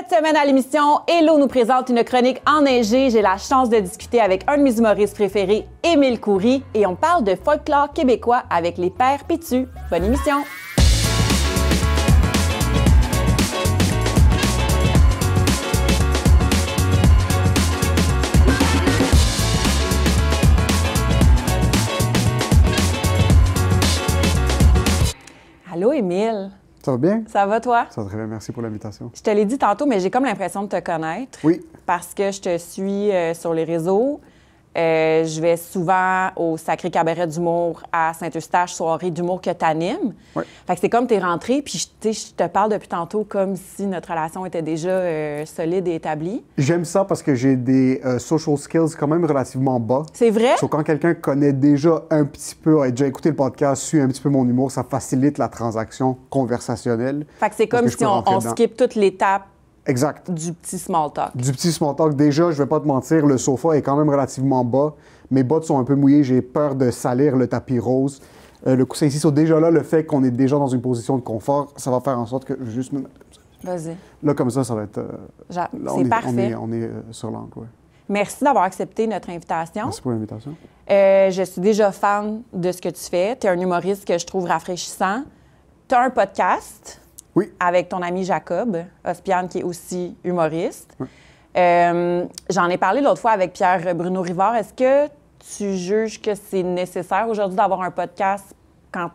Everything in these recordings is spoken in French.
Cette semaine à l'émission, Hello nous présente une chronique enneigée. J'ai la chance de discuter avec un de mes humoristes préférés, Émile Coury, et on parle de folklore québécois avec les Pères Pittu. Bonne émission! Allô, Émile. Ça va bien? Ça va, toi? Ça va très bien, merci pour l'invitation. Je te l'ai dit tantôt, mais j'ai comme l'impression de te connaître. Oui. Parce que je te suis sur les réseaux. Je vais souvent au Sacré Cabaret d'humour à Saint-Eustache, soirée d'humour que tu animes. Oui. Fait que c'est comme t'es rentrée, puis je te parle depuis tantôt comme si notre relation était déjà solide et établie. J'aime ça parce que j'ai des social skills quand même relativement bas. C'est vrai? So, quand quelqu'un connaît déjà un petit peu, a déjà écouté le podcast, suit un petit peu mon humour, ça facilite la transaction conversationnelle. Fait que c'est comme si on skip toute l'étape. Exact. Du petit small talk. Du petit small talk. Déjà, je vais pas te mentir, le sofa est quand même relativement bas. Mes bottes sont un peu mouillées, j'ai peur de salir le tapis rose. Le coussin ici, déjà là, le fait qu'on est déjà dans une position de confort, ça va faire en sorte que je vais juste me mettre comme ça. Vas-y. Là, comme ça va être... c'est parfait. On est sur l'angle, oui. Merci d'avoir accepté notre invitation. Merci pour l'invitation. Je suis déjà fan de ce que tu fais. Tu es un humoriste que je trouve rafraîchissant. Tu as un podcast. Oui. Avec ton ami Jacob Ospian, qui est aussi humoriste. Oui. J'en ai parlé l'autre fois avec Pierre Bruno Rivard. Est-ce que tu juges que c'est nécessaire aujourd'hui d'avoir un podcast quand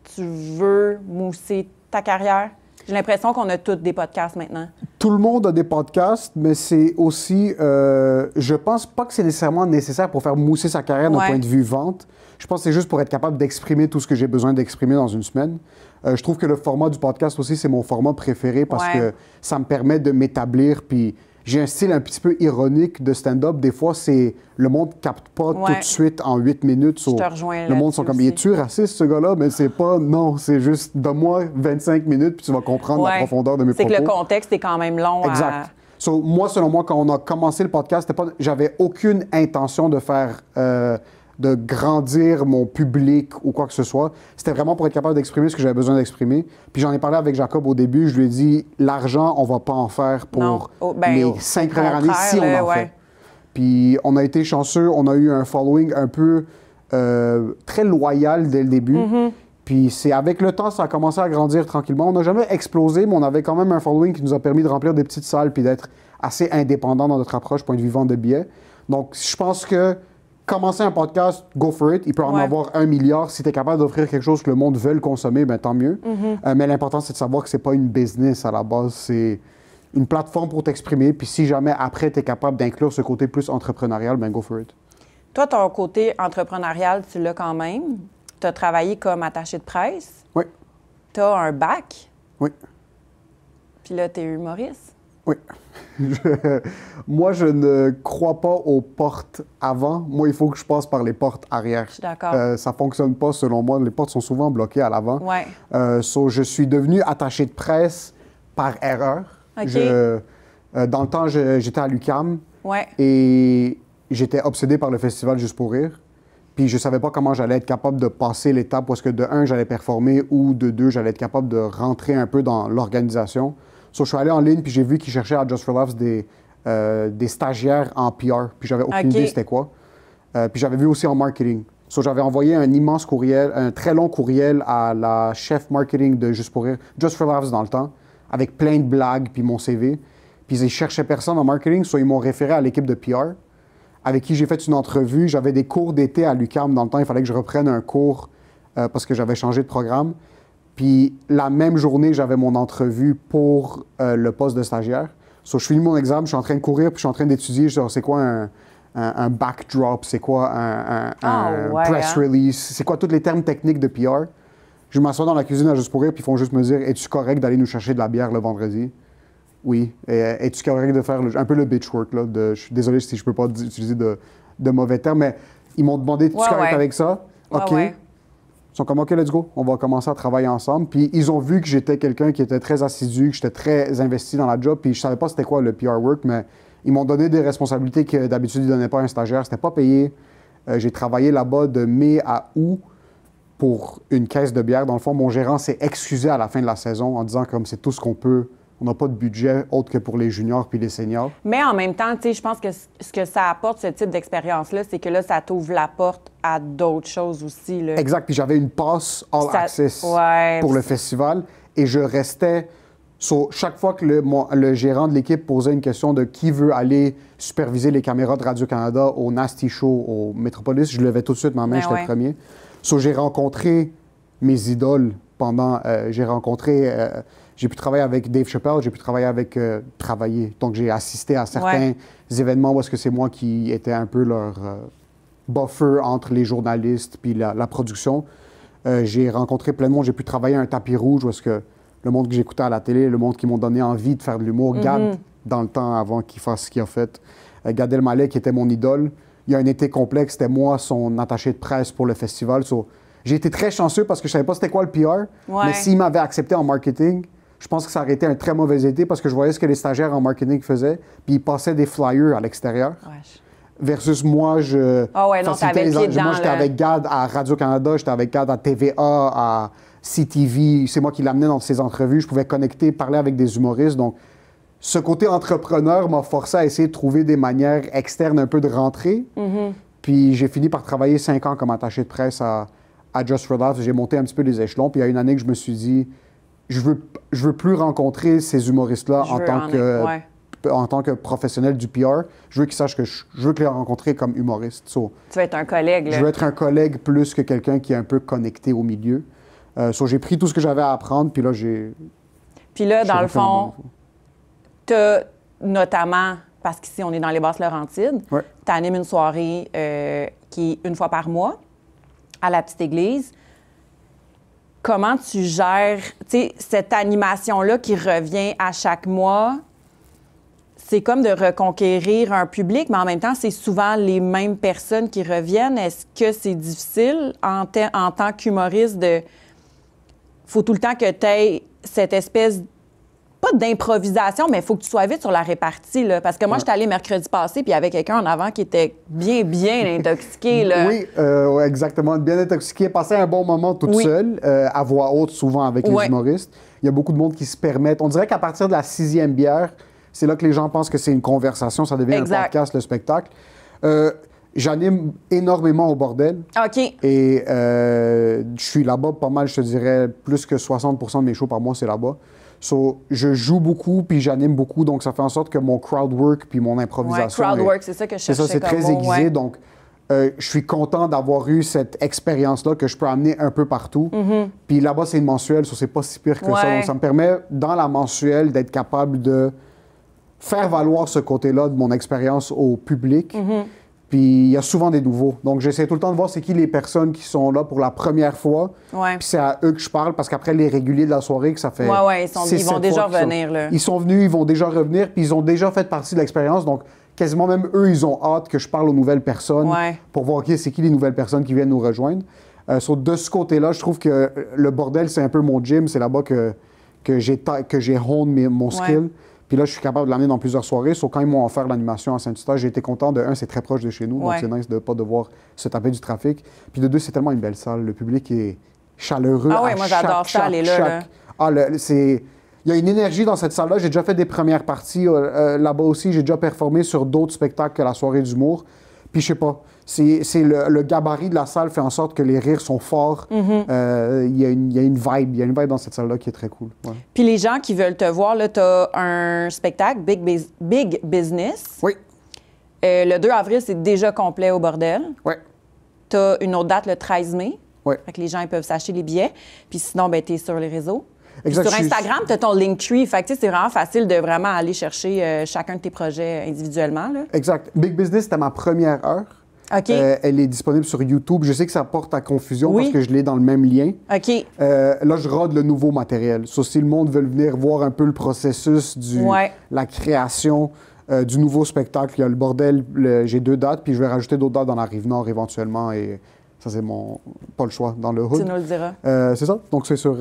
tu veux mousser ta carrière? J'ai l'impression qu'on a tous des podcasts maintenant. Tout le monde a des podcasts, mais c'est aussi... je pense pas que c'est nécessairement nécessaire pour faire mousser sa carrière d'un point de vue vente. Je pense que c'est juste pour être capable d'exprimer tout ce que j'ai besoin d'exprimer dans une semaine. Je trouve que le format du podcast aussi, c'est mon format préféré parce que ça me permet de m'établir. Puis j'ai un style un petit peu ironique de stand-up. Des fois, le monde capte pas tout de suite en 8 minutes. Je te rejoins le monde sont comme, es-tu raciste, ce gars-là? Mais c'est pas, non, c'est juste, donne-moi 25 minutes puis tu vas comprendre la profondeur de mes propos. C'est que le contexte est quand même long. Exact. Moi, selon moi, quand on a commencé le podcast, j'avais aucune intention de faire... de grandir mon public ou quoi que ce soit. C'était vraiment pour être capable d'exprimer ce que j'avais besoin d'exprimer. Puis j'en ai parlé avec Jacob au début. Je lui ai dit, l'argent, on va pas en faire pour les 5 premières années si on en fait. Puis on a été chanceux. On a eu un following un peu très loyal dès le début. Puis c'est avec le temps, ça a commencé à grandir tranquillement. On n'a jamais explosé, mais on avait quand même un following qui nous a permis de remplir des petites salles puis d'être assez indépendant dans notre approche, point de vue vente de billets. Donc je pense que commencer un podcast, go for it. Il peut en avoir 1 milliard. Si tu es capable d'offrir quelque chose que le monde veut consommer, ben tant mieux. Mais l'important, c'est de savoir que c'est pas une business à la base. C'est une plateforme pour t'exprimer. Puis si jamais après, tu es capable d'inclure ce côté plus entrepreneurial, ben go for it. Toi, ton côté entrepreneurial, tu l'as quand même. Tu as travaillé comme attaché de presse. Oui. Tu as un bac. Oui. Puis là, tu es humoriste. Oui. Moi, je ne crois pas aux portes avant. Moi, il faut que je passe par les portes arrière. Je suis d'accord. Ça ne fonctionne pas, selon moi. Les portes sont souvent bloquées à l'avant. Ouais. Je suis devenu attaché de presse par erreur. OK. Dans le temps, j'étais à l'UQAM. Ouais. Et j'étais obsédé par le festival Juste pour rire. Puis je savais pas comment j'allais être capable de passer l'étape où est-ce que de 1, j'allais performer ou de 2, j'allais être capable de rentrer un peu dans l'organisation. Je suis allé en ligne, puis j'ai vu qu'ils cherchaient à Just for Laughs des stagiaires en PR. Puis j'avais aucune idée c'était quoi. Puis j'avais vu aussi en marketing. J'avais envoyé un immense courriel, un très long courriel à la chef marketing de Just for Laughs dans le temps, avec plein de blagues, puis mon CV. Puis ils cherchaient personne en marketing, ils m'ont référé à l'équipe de PR, avec qui j'ai fait une entrevue. J'avais des cours d'été à l'UQAM dans le temps. Il fallait que je reprenne un cours parce que j'avais changé de programme. Puis la même journée, j'avais mon entrevue pour le poste de stagiaire. Je finis mon examen, je suis en train de courir, puis je suis en train d'étudier, c'est quoi un backdrop, c'est quoi un press release, c'est quoi tous les termes techniques de PR. Je m'assois dans la cuisine à Juste pour rire, puis ils font juste me dire, es-tu correct d'aller nous chercher de la bière le vendredi? Oui. Es-tu correct de faire un peu le bitch work, là? Je suis désolé si je peux pas utiliser de mauvais termes, mais ils m'ont demandé, es-tu correct avec ça? OK. Ils sont comme, OK, let's go, on va commencer à travailler ensemble. Puis ils ont vu que j'étais quelqu'un qui était très assidu, que j'étais très investi dans la job. Puis je savais pas c'était quoi le PR work, mais ils m'ont donné des responsabilités que d'habitude ils donnaient pas à un stagiaire. C'était pas payé. J'ai travaillé là-bas de mai à août pour une caisse de bière. Dans le fond, mon gérant s'est excusé à la fin de la saison en disant comme c'est tout ce qu'on peut On n'a pas de budget autre que pour les juniors puis les seniors. Mais en même temps, tu sais, je pense que ce que ça apporte, ce type d'expérience-là, c'est que là, ça t'ouvre la porte à d'autres choses aussi. Là. Exact. Puis j'avais une passe all access pour le festival et je restais... chaque fois que le gérant de l'équipe posait une question de qui veut aller superviser les caméras de Radio-Canada au Nasty Show, au Metropolis, je levais tout de suite ma main, j'étais le premier. J'ai rencontré mes idoles pendant... j'ai pu travailler avec Dave Chappelle, j'ai pu travailler avec... Donc, j'ai assisté à certains événements où est-ce que c'est moi qui étais un peu leur buffer entre les journalistes puis la production. J'ai rencontré plein de monde, j'ai pu travailler à un tapis rouge où est-ce que le monde que j'écoutais à la télé, le monde qui m'ont donné envie de faire de l'humour. Gad, dans le temps avant qu'il fasse ce qu'il a fait. Gad Elmaleh, qui était mon idole. Il y a un été complexe, c'était moi, son attaché de presse pour le festival. J'ai été très chanceux parce que je savais pas c'était quoi le PR. Mais s'il m'avait accepté en marketing, je pense que ça aurait été un très mauvais été parce que je voyais ce que les stagiaires en marketing faisaient, puis ils passaient des flyers à l'extérieur. Versus moi, moi, j'étais avec Gad à Radio-Canada, j'étais avec Gad à TVA, à CTV. C'est moi qui l'amenais dans ces entrevues. Je pouvais connecter, parler avec des humoristes. Donc, ce côté entrepreneur m'a forcé à essayer de trouver des manières externes un peu de rentrer. Puis j'ai fini par travailler 5 ans comme attaché de presse à Just for Laughs. J'ai monté un petit peu les échelons. Puis il y a une année que je me suis dit, je veux plus rencontrer ces humoristes-là en tant que professionnel du PR. Je veux qu'ils sachent que je veux les rencontrer comme humoristes. Tu veux être un collègue, là. Je veux être un collègue plus que quelqu'un qui est un peu connecté au milieu. J'ai pris tout ce que j'avais à apprendre, puis là, Puis là, dans le fond, tu as notamment, parce qu'ici, on est dans les Basses-Laurentides, tu animes une soirée qui est une fois par mois à la Petite Église. Comment tu gères, tu sais, cette animation-là qui revient à chaque mois? C'est comme de reconquérir un public, mais en même temps, c'est souvent les mêmes personnes qui reviennent. Est-ce que c'est difficile en tant qu'humoriste de... faut tout le temps que tu aies cette espèce, pas d'improvisation, mais il faut que tu sois vite sur la répartie, là. Parce que moi, j'étais allée mercredi passé, puis il y avait quelqu'un en avant qui était bien intoxiqué, là. Oui, exactement, bien intoxiqué. Passer un bon moment toute seule, à voix haute, souvent avec les humoristes. Il y a beaucoup de monde qui se permettent. On dirait qu'à partir de la 6e bière, c'est là que les gens pensent que c'est une conversation, ça devient un podcast, le spectacle. J'anime énormément au bordel. OK. Et je suis là-bas pas mal, je te dirais, plus que 60% de mes shows par mois, c'est là-bas. Je joue beaucoup, puis j'anime beaucoup, donc ça fait en sorte que mon crowd work puis mon improvisation... crowd work, c'est ça que je cherchais. C'est ça, c'est très aiguisé, donc je suis content d'avoir eu cette expérience-là que je peux amener un peu partout. Puis là-bas, c'est une mensuelle, c'est pas si pire que ça. Donc ça me permet, dans la mensuelle, d'être capable de faire valoir ce côté-là de mon expérience au public. Puis il y a souvent des nouveaux. Donc j'essaie tout le temps de voir c'est qui les personnes qui sont là pour la première fois. Puis c'est à eux que je parle parce qu'après les réguliers de la soirée, que ça fait... ils vont déjà revenir, là. Ils sont venus, ils vont déjà revenir, puis ils ont déjà fait partie de l'expérience. Donc quasiment même eux, ils ont hâte que je parle aux nouvelles personnes pour voir c'est qui les nouvelles personnes qui viennent nous rejoindre. De ce côté-là, je trouve que le bordel, c'est un peu mon gym. C'est là-bas que j'ai honed mon skill. Puis là, je suis capable de l'amener dans plusieurs soirées. Quand ils m'ont offert l'animation à Saint-Eustache, j'ai été content. De un, c'est très proche de chez nous, donc c'est nice de ne pas devoir se taper du trafic. Puis de deux, c'est tellement une belle salle. Le public est chaleureux. Ah oui, moi j'adore ça, aller là. Il y a une énergie dans cette salle-là. J'ai déjà fait des premières parties là-bas aussi. J'ai déjà performé sur d'autres spectacles que la soirée d'humour. Puis je sais pas, le gabarit de la salle fait en sorte que les rires sont forts. Il y a une vibe dans cette salle-là qui est très cool. Puis les gens qui veulent te voir, là, tu as un spectacle, Big Business. Oui. Le 2 avril, c'est déjà complet au bordel. Oui. Tu as une autre date le 13 mai. Oui. Fait que les gens ils peuvent s'acheter les billets. Puis sinon, ben, tu es sur les réseaux. Exact, sur Instagram, tu as ton Linktree. Fait que c'est vraiment facile de vraiment aller chercher chacun de tes projets individuellement, là. Exact. Big Business, c'était ma première heure. OK. Elle est disponible sur YouTube. Je sais que ça porte à confusion parce que je l'ai dans le même lien. OK. Là, je rôde le nouveau matériel. Si le monde veut venir voir un peu le processus la création du nouveau spectacle, il y a le bordel, j'ai 2 dates, puis je vais rajouter d'autres dates dans la Rive-Nord éventuellement. Et ça, c'est pas le choix dans le hood. Tu nous le diras. C'est ça. Donc, c'est sur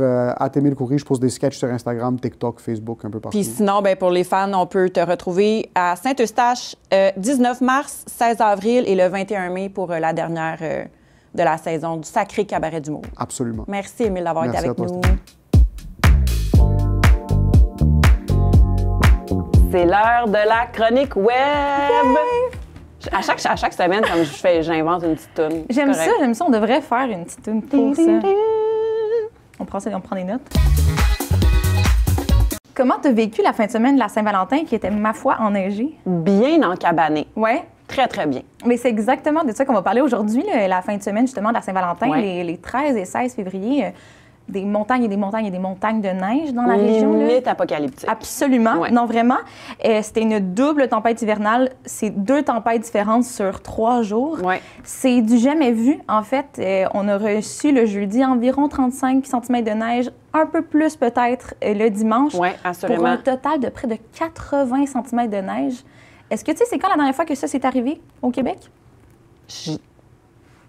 Émile Coury. Je pose des sketchs sur Instagram, TikTok, Facebook, un peu partout. Puis sinon, ben, pour les fans, on peut te retrouver à Saint-Eustache 19 mars, 16 avril et le 21 mai pour la dernière de la saison du Sacré Cabaret d'humour. Absolument. Merci, Émile, d'avoir été avec nous. C'est l'heure de la chronique web! À chaque semaine, comme j'invente une petite toune. J'aime ça. On devrait faire une petite toune pour ça. On prend des notes. Comment t'as vécu la fin de semaine de la Saint-Valentin qui était, ma foi, enneigée? Bien encabanée. Ouais. Très, très bien. Mais c'est exactement de ça qu'on va parler aujourd'hui, la fin de semaine justement de la Saint-Valentin, ouais. les 13 et 16 février. Des montagnes et des montagnes et des montagnes de neige dans la région. Limite apocalyptique. Absolument. Ouais. Non, vraiment. C'était une double tempête hivernale. C'est 2 tempêtes différentes sur 3 jours. Ouais. C'est du jamais vu. En fait, on a reçu le jeudi environ 35 cm de neige, un peu plus peut-être le dimanche. Oui, assurément. Pour un total de près de 80 cm de neige. Est-ce que tu sais, c'est quand la dernière fois que ça s'est arrivé au Québec?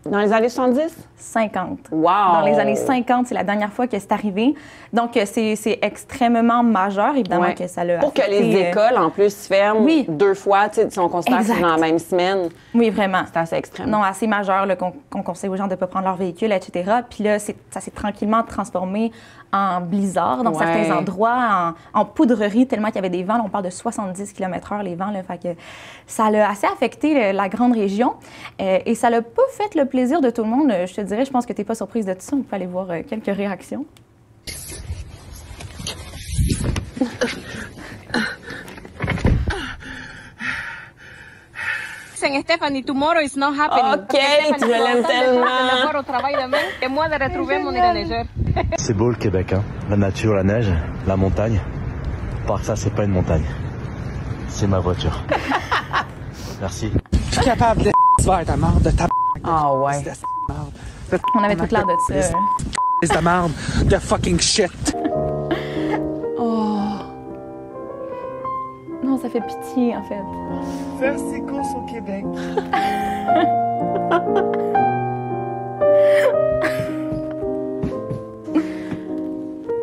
Dans les années 70? 50. Wow! Dans les années 50, c'est la dernière fois que c'est arrivé. Donc, c'est extrêmement majeur, évidemment, ouais. que ça l'a Pour affecté, que les écoles, en plus, ferment oui. 2 fois, tu sais, si on considère que c'est dans la même semaine. Oui, vraiment. C'est assez extrême. Non, assez majeur, là, qu'on conseille aux gens de ne pas prendre leur véhicule, etc. Puis là, ça s'est tranquillement transformé en blizzard dans certains endroits, en poudrerie, tellement qu'il y avait des vents. Là, on parle de 70 km/h, les vents. Là, fait que ça l'a assez affecté la grande région. Et ça l'a pas fait le plaisir de tout le monde. Je te dirais, je pense que tu n'es pas surprise de tout ça. On peut aller voir quelques réactions. Stephanie, tomorrow is not happening. OK, tu l'aime tellement. C'est beau le Québec, hein. La nature, la neige, la montagne. Par ça, c'est pas une montagne. C'est ma voiture. Merci. Je suis capable de faire ta marde, de ta Ah ouais. On avait toute l'air de ça. de marde, de fucking shit. Non, ça fait pitié, en fait. Faire ses courses au Québec.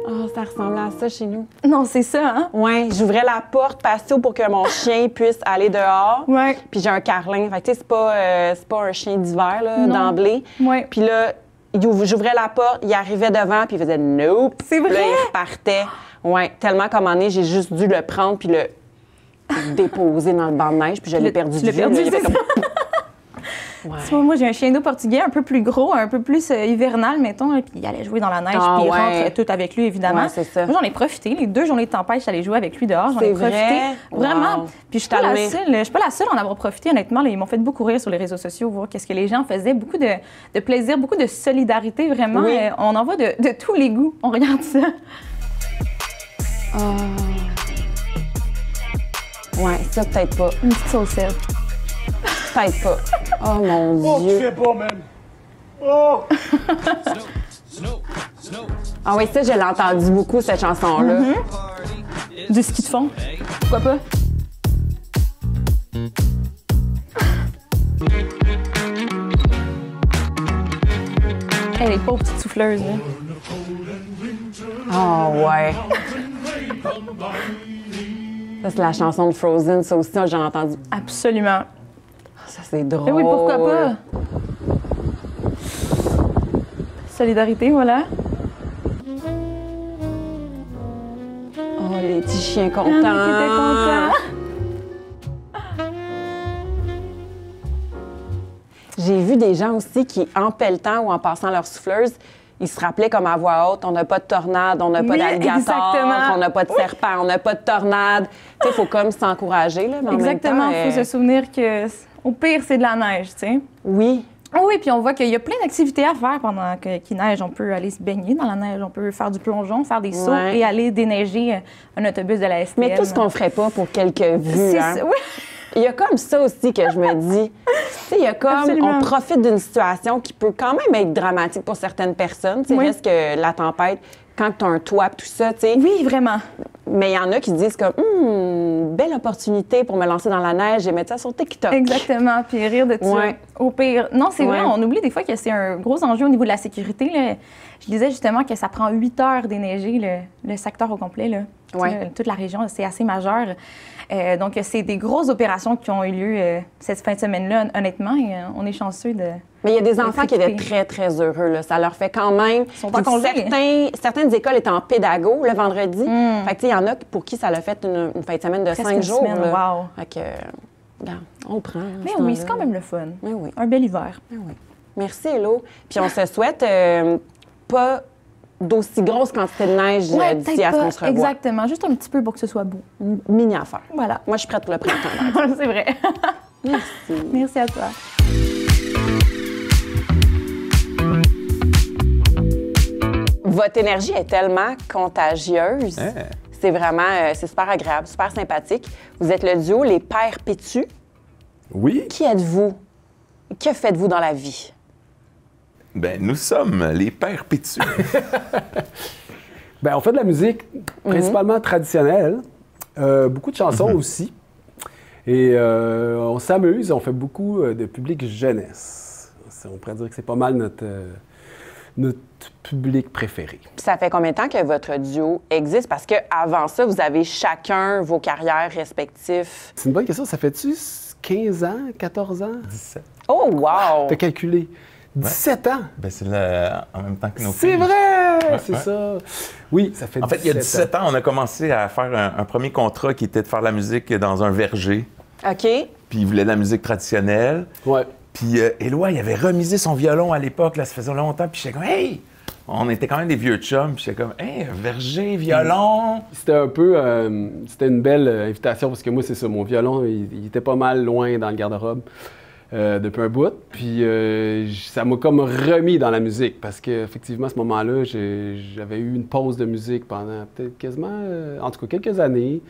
Oh, ça ressemblait à ça chez nous. Non, c'est ça, hein? Oui, j'ouvrais la porte patio pour que mon chien puisse aller dehors. Ouais. Puis j'ai un carlin. Fait que, tu sais, c'est pas un chien d'hiver, là, Non. d'emblée. Ouais. Puis là, j'ouvrais la porte, il arrivait devant, puis il faisait « nope ». C'est vrai? Là, il repartait. Oui, tellement comme en est, j'ai juste dû le prendre puis le déposer dans le banc de neige, puis je l'ai perdu de vue. perdu, là, il a fait c'est comme... Tu vois, moi, j'ai un chien d'eau portugais un peu plus gros, un peu plus hivernal, mettons, puis il allait jouer dans la neige, puis il rentre tout avec lui, évidemment. Ouais, c'est ça. Moi, j'en ai profité. Les 2 journées de tempête, j'allais jouer avec lui dehors. J'en ai C'est profité. vrai? Vraiment. Wow. Puis je suis pas la seule à en avoir profité, honnêtement. Là, ils m'ont fait beaucoup rire sur les réseaux sociaux, voir qu'est-ce que les gens faisaient. Beaucoup de plaisir, beaucoup de solidarité, vraiment. Oui. On en voit de tous les goûts. On regarde ça. Ouais, ça, peut-être pas. Une petite saucette. Peut-être pas. Oh, mon Oh, tu Dieu. fais pas, man. Oh! Ah oui, ça, je l'ai entendu beaucoup, cette chanson-là. Du ski de fond. Pourquoi pas? Elle est pauvre petite souffleuse, là. Ah ouais. Ça, c'est la chanson de Frozen. Ça aussi, j'ai entendu. Absolument. Ça, c'est drôle. Mais oui, pourquoi pas? Solidarité, voilà. Oh, les petits chiens contents. Ah, mais t'étais content. J'ai vu des gens aussi qui, en pelletant ou en passant leur souffleuse, ils se rappelaient comme à voix haute, on n'a pas de tornade, on n'a pas Oui, d'alligator, exactement. on n'a pas de serpent, on n'a pas de tornade. Tu sais, il faut comme s'encourager, là, mais Exactement, en il même temps, faut se souvenir que, au pire, c'est de la neige, tu sais. Oui. Ah oui, puis on voit qu'il y a plein d'activités à faire pendant qu'il neige. On peut aller se baigner dans la neige, on peut faire du plongeon, faire des sauts Ouais. et aller déneiger un autobus de la STM. Mais tout ce qu'on ferait pas pour quelques vues, C'est hein. ça, oui. Il y a comme ça aussi que je me dis. Tu sais, il y a comme, Absolument. on profite d'une situation qui peut quand même être dramatique pour certaines personnes. Tu sais, Oui. reste que la tempête, quand tu as un toit, tout ça, tu sais. Oui, vraiment. Mais il y en a qui disent comme, belle opportunité pour me lancer dans la neige et mettre ça sur TikTok. Exactement, puis rire de tout Ouais. ça. Au pire. Non, c'est vrai, Ouais. on oublie des fois que c'est un gros enjeu au niveau de la sécurité. Là. Je disais justement que ça prend 8 heures déneiger le secteur au complet. Là. Ouais. Toute la région, c'est assez majeur. Donc, c'est des grosses opérations qui ont eu lieu cette fin de semaine-là, honnêtement. Et, on est chanceux de... Mais il y a des enfants qui étaient équipés. très, très heureux. Là. Ça leur fait quand même... Ils sont en congé. Certaines écoles étaient en pédago le vendredi. Fait que, il y en a pour qui ça l'a fait une fin de semaine de Presque 5 une jours. semaine, là. wow. Fait que, regarde, on le prend. Mais oui, c'est quand même le fun. Mais oui. Un bel hiver. Mais oui. Merci, Hello. Puis on se souhaite pas d'aussi grosse quantité de neige d'ici à ce qu'on se revoit. Exactement, juste un petit peu pour que ce soit beau. Mini affaire. Voilà. Moi, je suis prête pour le printemps. C'est vrai. Merci. Merci à toi. Votre énergie est tellement contagieuse. C'est vraiment, c'est super agréable, super sympathique. Vous êtes le duo Les Pères Pétus. Oui, Qui êtes-vous? Que faites-vous dans la vie? ben nous sommes les Pères Pétus. Ben, on fait de la musique principalement traditionnelle, beaucoup de chansons aussi. Et on s'amuse, on fait beaucoup de public jeunesse. On pourrait dire que c'est pas mal notre public préféré. Puis ça fait combien de temps que votre duo existe? Parce qu'avant ça, vous avez chacun vos carrières respectives. C'est une bonne question. Ça fait-tu 15 ans, 14 ans? 17. Oh, wow! T'as calculé. 17 ans! Ben c'est en même temps que nos C'est filles. vrai! Ouais, C'est ouais. ça. Oui, ça fait 17 En fait, il y a 17 ans, on a commencé à faire un premier contrat qui était de faire de la musique dans un verger. OK. Puis il voulait de la musique traditionnelle. Ouais. Puis Éloi, il avait remisé son violon à l'époque, là, ça faisait longtemps. Puis j'étais comme, hey! On était quand même des vieux chums. Puis j'étais comme, hey, un verger, violon. C'était un peu... c'était une belle invitation parce que moi, c'est ça, mon violon, il était pas mal loin dans le garde-robe depuis un bout. Puis ça m'a comme remis dans la musique parce qu'effectivement, à ce moment-là, j'avais eu une pause de musique pendant peut-être quasiment, en tout cas quelques années.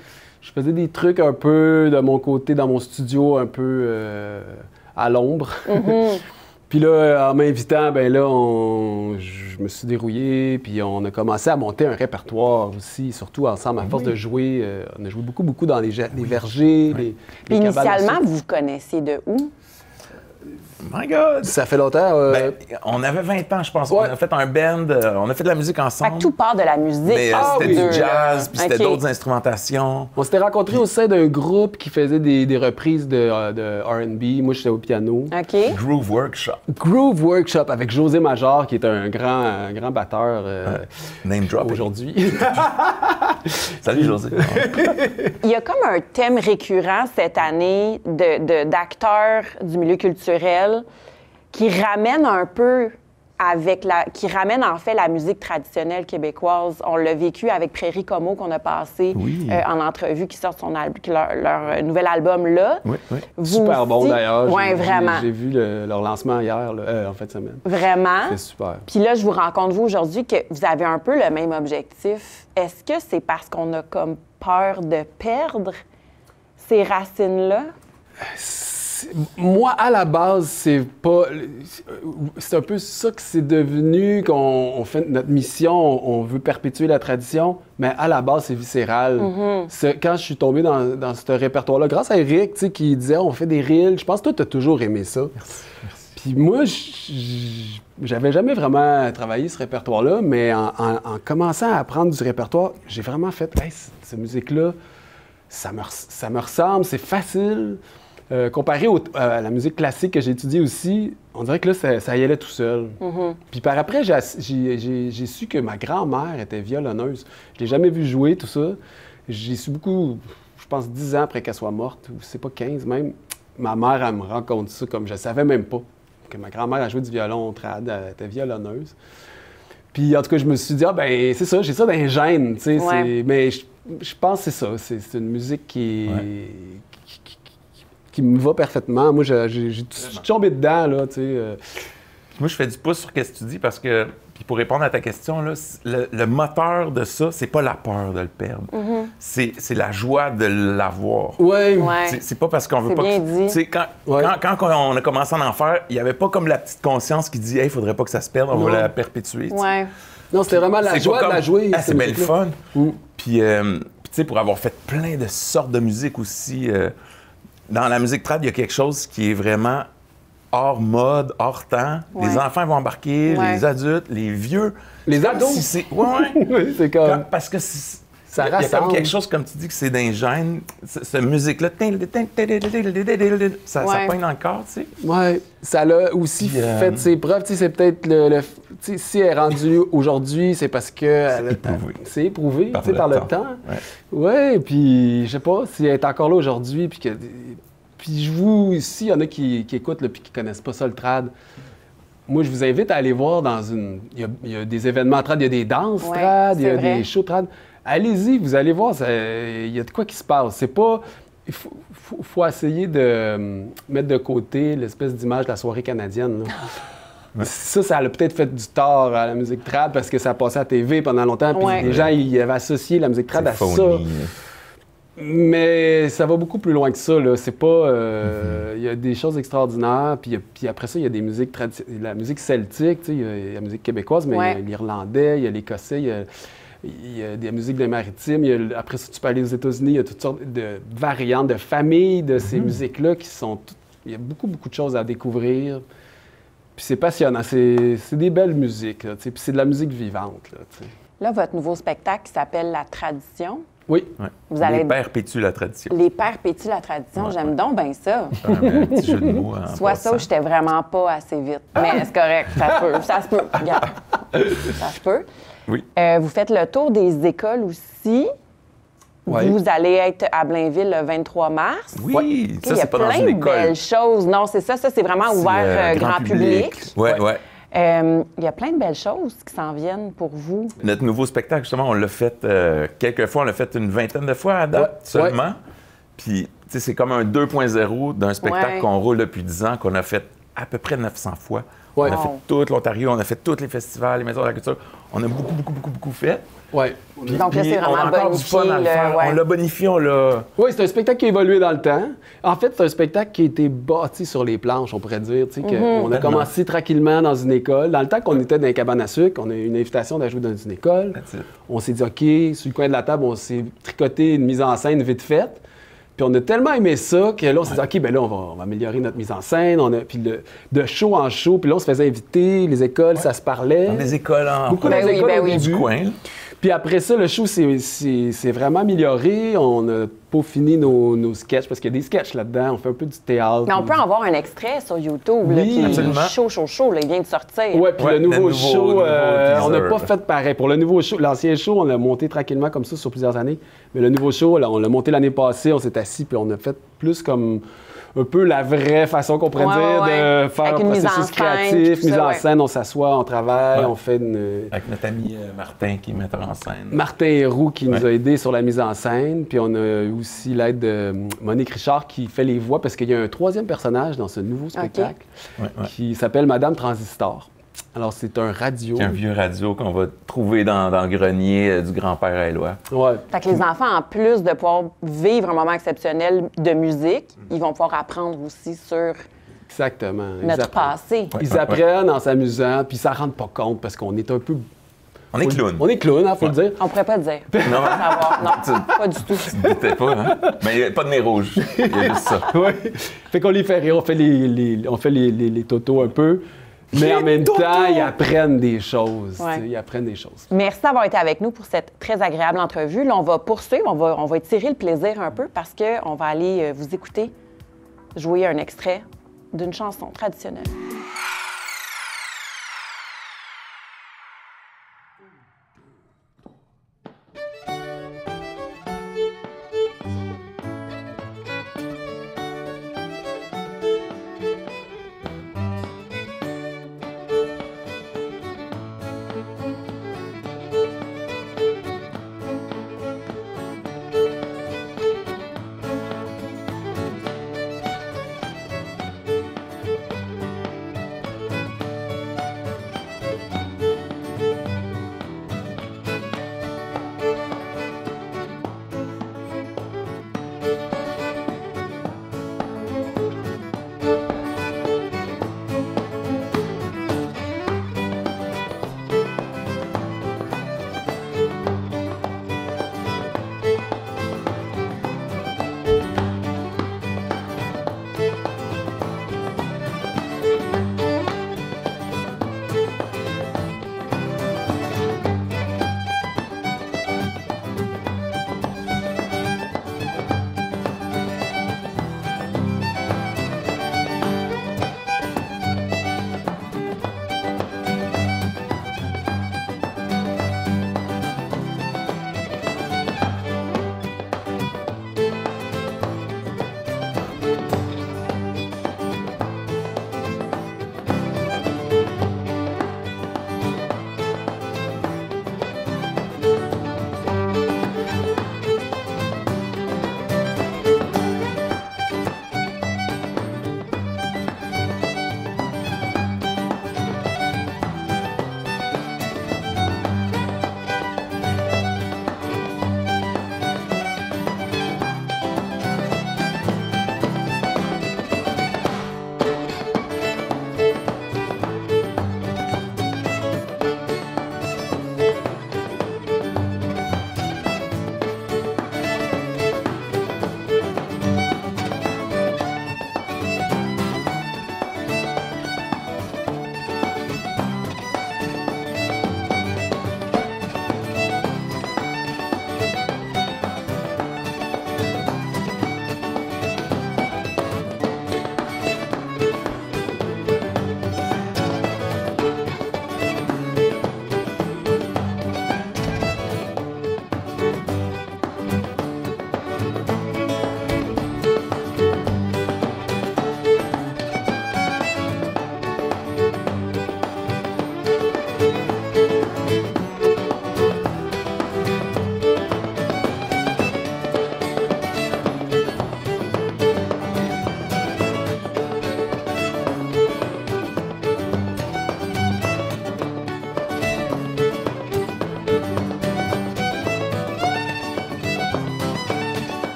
Je faisais des trucs un peu de mon côté, dans mon studio, un peu à l'ombre. Puis là, en m'invitant, ben là, je me suis dérouillé, puis on a commencé à monter un répertoire aussi, surtout ensemble, à force de jouer. On a joué beaucoup dans les vergers, les Puis cabanes à initialement, sucre. vous vous connaissiez de où? My God! Ça fait longtemps. Ben, on avait 20 ans, je pense. Ouais. On a fait un band, on a fait de la musique Fait ensemble. que tout part de la musique. Mais c'était Deux, du là. jazz, puis c'était OK. d'autres instrumentations. On s'était rencontrés au sein d'un groupe qui faisait des reprises de R&B. Moi, j'étais au piano. OK. Groove Workshop. Groove Workshop avec José Major, qui est un grand batteur Name drop. aujourd'hui. Salut, José. Il y a comme un thème récurrent cette année d'acteurs du milieu culturel qui ramène un peu qui ramène en fait la musique traditionnelle québécoise. On l'a vécu avec Prairie Como qu'on a passé en entrevue, qui sort leur nouvel album là. Oui, oui. Vous Super bon aussi- d'ailleurs. Ouais, vraiment. J'ai vu leur lancement hier, là, en fin de semaine. Vraiment. C'est super. Puis là, je vous rencontre, vous, aujourd'hui, que vous avez un peu le même objectif. Est-ce que c'est parce qu'on a comme peur de perdre ces racines-là? Moi, à la base, c'est pas. C'est un peu ça que c'est devenu, qu'on fait notre mission, on veut perpétuer la tradition, mais à la base, c'est viscéral. Quand je suis tombé dans ce répertoire-là, grâce à Eric, tu sais, qui disait on fait des reels, je pense que toi, tu as toujours aimé ça. Merci. Puis moi, j'avais jamais vraiment travaillé ce répertoire-là, mais en commençant à apprendre du répertoire, j'ai vraiment fait hey, cette musique-là, ça me ressemble, c'est facile. Comparé à la musique classique que j'ai étudiée aussi, on dirait que là, ça y allait tout seul. Puis par après, j'ai su que ma grand-mère était violonneuse. Je l'ai jamais vue jouer, tout ça. J'ai su beaucoup, je pense 10 ans après qu'elle soit morte, ou c'est pas 15 même. Ma mère, elle me raconte ça comme je savais même pas. Que ma grand-mère a joué du violon trad, elle était violonneuse. Puis en tout cas, je me suis dit, ah ben c'est ça, j'ai ça dans les gènes, tu sais. Ouais. Mais je pense que c'est ça, c'est une musique qui me va parfaitement. Moi, j'ai tombé dedans, là, tu sais. Moi, je fais du pouce sur ce que tu dis parce que, puis pour répondre à ta question, là, le moteur de ça, c'est pas la peur de le perdre. C'est la joie de l'avoir. Ouais. Ouais. C'est pas parce qu'on veut C'est pas... bien que- dit. tu sais, quand on a commencé à en faire, il n'y avait pas comme la petite conscience qui dit « Hey, il faudrait pas que ça se perde, on Non. va la perpétuer. » tu sais. Ouais. Non, c'était vraiment la C'est joie pas de la comme, jouer. Ah, cette c'est bien le musique-là. fun. Puis, tu sais, pour avoir fait plein de sortes de musique aussi, dans la musique trad, il y a quelque chose qui est vraiment hors mode, hors temps. Ouais. Les enfants vont embarquer, Ouais. les adultes, les vieux. Les C'est comme ados? si c'est... Ouais, ouais. Oui, c'est comme... Parce que Ça Il y a comme rassemble. quelque chose, comme tu dis, que c'est dans les gènes. Cette musique-là, ça Ouais. pogne dans le corps, tu sais. Ouais, ça l'a aussi Puis, fait ses preuves. Tu sais, c'est peut-être tu sais, si elle est rendue aujourd'hui, c'est parce que éprouvé. c'est éprouvé Par tu sais, le par le temps. temps. Ouais. Ouais, puis je sais pas si elle est encore là aujourd'hui, puis que puis je vous ici, il y en a qui écoutent là, puis qui connaissent pas ça le trad. Moi, je vous invite à aller voir dans une. Il y a des événements trad, il y a des danses Ouais, trad, il y a c'est vrai. des shows trad. Allez-y, vous allez voir, il y a de quoi qui se passe. C'est pas. Il faut essayer de mettre de côté l'espèce d'image de la soirée canadienne. Là. Ça a peut-être fait du tort à la musique trad parce que ça passait à la TV pendant longtemps, puis Ouais. les gens ils avaient associé la musique trad à ça. Phony. Mais ça va beaucoup plus loin que ça. Là. C'est pas. Il y a des choses extraordinaires. Puis après ça, il y a des musiques la musique celtique, tu sais, il y a la musique québécoise, mais Ouais. il y a l'irlandais, il y a l'écossais, il y a des musiques des maritimes. Après ça, tu peux aller aux États-Unis, il y a toutes sortes de variantes, de familles de ces musiques-là qui sont. Il y a beaucoup, beaucoup de choses à découvrir. Puis c'est passionnant. C'est des belles musiques. Là, tu sais. Puis c'est de la musique vivante. Là, tu sais. Là, votre nouveau spectacle qui s'appelle La Tradition. Oui. Ouais. Vous allez Les être- perpétuent la tradition. Les pères pétillent la tradition. Ouais, J'aime ouais. donc bien ça. Un petit jeu de mots en Soit ça passant. ou j'étais vraiment pas assez vite. Mais c'est correct, ça se peut. Regarde. Ça se peut. Oui. Vous faites le tour des écoles aussi. Ouais. Vous allez être à Blainville le 23 mars. Oui, ça, Il y a c'est pas dans plein une de école. belles choses. Non, c'est ça. Ça, c'est vraiment C'est, ouvert grand public. Ouais, ouais. Il y a plein de belles choses qui s'en viennent pour vous. Notre nouveau spectacle, justement, on l'a fait quelques fois. On l'a fait une vingtaine de fois à date Ouais, seulement. Puis, tu sais, c'est comme un 2.0 d'un spectacle Ouais. qu'on roule depuis 10 ans, qu'on a fait à peu près 900 fois. Ouais. On a fait Wow. tout l'Ontario, on a fait tous les festivals, les maisons de la culture. On a beaucoup fait. Ouais. Puis- Donc là, puis c'est on a vraiment encore du bonifié, fun à le là, faire. ouais. On l'a bonifié, on l'a... Oui, c'est un spectacle qui a évolué dans le temps. En fait, c'est un spectacle qui a été bâti sur les planches, on pourrait dire. Tu sais, on a commencé tranquillement dans une école. Dans le temps qu'on était dans les cabanes à sucre, on a eu une invitation d'aller jouer dans une école. That's it. On s'est dit, OK, sur le coin de la table, on s'est tricoté une mise en scène vite faite. Puis on a tellement aimé ça que là, on s'est dit, OK, ben là, on va améliorer notre mise en scène. Puis de show en show, puis là, on se faisait inviter, les écoles, ça se parlait. Dans des écoles en Beaucoup Ben dans les oui, écoles ben au oui. début. du coin. là. Puis après ça, le show c'est vraiment amélioré. On a peaufiné nos sketchs, parce qu'il y a des sketchs là-dedans. On fait un peu du théâtre. Mais on peut en voir un extrait sur YouTube là, Oui, qui est absolument. chaud, là, il vient de sortir. Ouais, puis Ouais, le nouveau le show, nouveau on n'a teaser. pas fait pareil. Pour le nouveau show, l'ancien show, on l'a monté tranquillement comme ça sur plusieurs années. Mais le nouveau show, là, on l'a monté l'année passée, on s'est assis, puis on a fait plus comme un peu la vraie façon qu'on pourrait Ouais, dire ouais. de faire Avec un une mise en processus scène, créatif, tout mise ça, en ouais. scène, on s'assoit, on travaille, Ouais. on fait une... Avec notre ami Martin qui est metteur en scène. Martin Héroux qui nous Ouais. a aidés sur la mise en scène. Puis on a eu aussi l'aide de Monique Richard qui fait les voix parce qu'il y a un troisième personnage dans ce nouveau spectacle Ouais, ouais. qui s'appelle Madame Transistor. Alors c'est un radio. C'est un vieux radio qu'on va trouver dans le grenier du grand-père à Éloi. Ouais. Fait que les enfants, en plus de pouvoir vivre un moment exceptionnel de musique, ils vont pouvoir apprendre aussi sur Exactement. Ils notre apprennent. passé. Ils apprennent en s'amusant, puis ils s'en rendent pas compte parce qu'on est un peu... On est clown. On est clown, hein, faut le dire. On pourrait pas le dire. Non, Savoir. Non, pas du tout. tu ne doutais pas, hein? Mais il n'y a pas de nez rouge. Il y a juste ça. Oui. Fait qu'on les fait rire, on fait les totos un peu, mais en même temps, ils apprennent des choses. Ouais. tu sais, Ils apprennent des choses. Merci d'avoir été avec nous pour cette très agréable entrevue. Là, on va poursuivre, on va étirer le plaisir un peu parce qu'on va aller vous écouter jouer un extrait d'une chanson traditionnelle.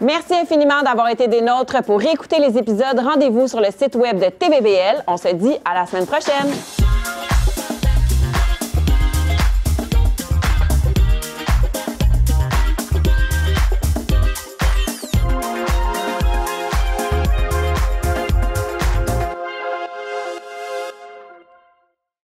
Merci infiniment d'avoir été des nôtres. Pour réécouter les épisodes, rendez-vous sur le site web de TVBL. On se dit à la semaine prochaine.